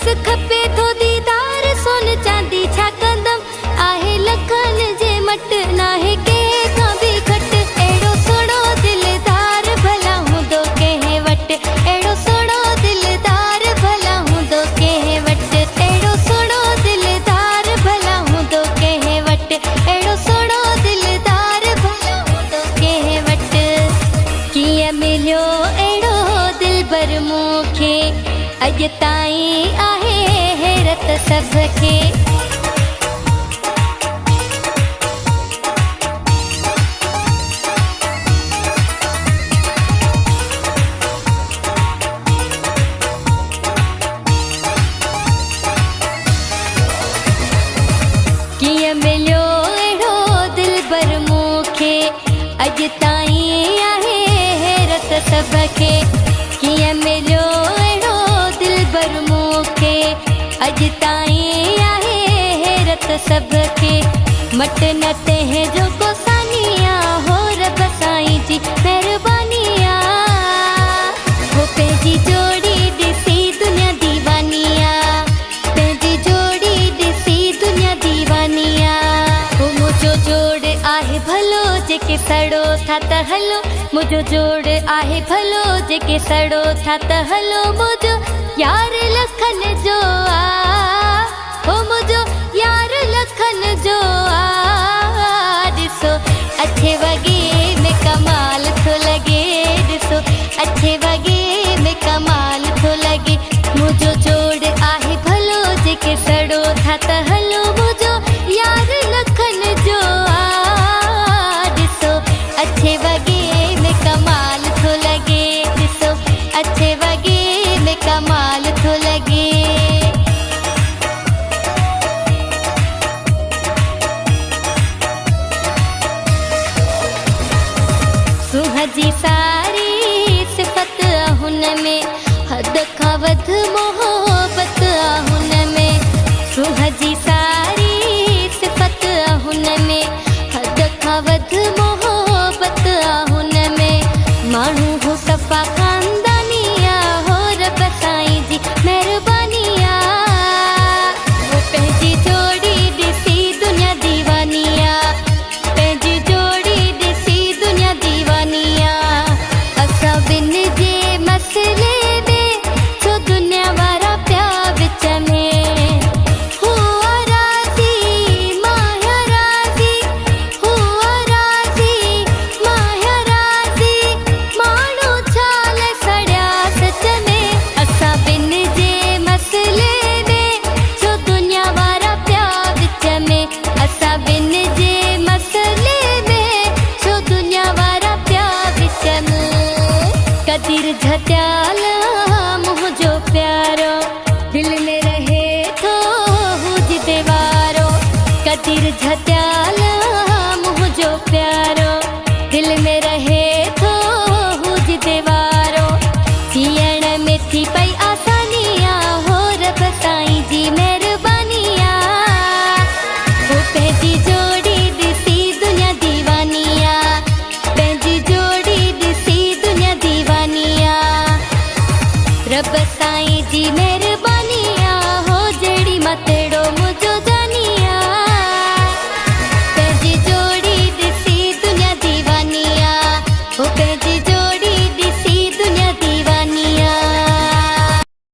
बस खपे थो दीदार सोन चांदी छा कंदम आहे लखन जे मट नाहे के खां बि घट एड़ो सोड़ो दिलदार भला हूंदो कंहिं वटि एड़ो सोड़ो दिलदार भला हूंदो कंहिं वटि एड़ो सोड़ो दिलदार भला हूंदो कंहिं वटि एड़ो सोड़ो दिलदार भला हूंदो कंहिं वटि कीअं मिलियो एड़ो दिलबर मूंखे अॼु ताईं आहे हैरत सभ खे कीअं मिलियो अहिड़ो दिलबर मूंखे अॼु ताईं आहे हैरत सभ खे कीअं मिलियो अहिड़ो दिलबर मूंखे अॼु ताईं आहे हैरत सभ खे मट न तंहिंजो को सानिया हो रब साईं जी महिरबानी हो पंहिंजी जोड़ी ॾिसी दुनिया दीवानी पंहिंजी जोड़ी ॾिसी दुनिया दीवानी हो मुंहिंजो जोड़ आहे भलो जेके सड़ो था त हलो मुंहिंजो जोड़ आहे भलो जेके सड़ो था त हलो मुंहिंजो यार लखन जो हो मुंहिंजो यार लखन जो ॾिसो अठे वॻे में कमाल थो लॻे ॾिसो अठे वॻे में कमाल थो लॻे मुंहिंजो जोड़ आहे भलो जेके सड़ो था त हलो मुंहिंजो यार लखन जो ॾिसो अठे वॻे में कमाल थो लॻे ॾिसो अठे वॻे में कमाल थो लॻे सुह जी सारी सिफ़त हुन में हद खां वधि मोहबत हुन में सुह जी सारी सिफ़त हुन में हद खां वधि मोहबत हुन में माण्हू हो सफ़ा ख़ानदानी हो रब साईं जी महिरबानी हो पंहिंजी जोड़ी ॾिसी दुनिया दीवानी पंहिंजी जोड़ी ॾिसी दुनिया दीवानी असां ॿिन जे मसइले में छो दुनिया वारा पिया विच में हुआ राज़ी माया राज़ी हुआ राज़ी माया राज़ी माण्हू छाल सड़िया सच में असां ॿिन जे मसइले में छो दुनिया वारा पिया विच में असां ॿिन जे मसइले में छो दुनिया वारा पिया विच में कदीर झटियाल मुंहिंजो प्यारो दिल में रहे थो हुजदे वारो कदीर झटियाल मुंहिंजो प्यारो दिल में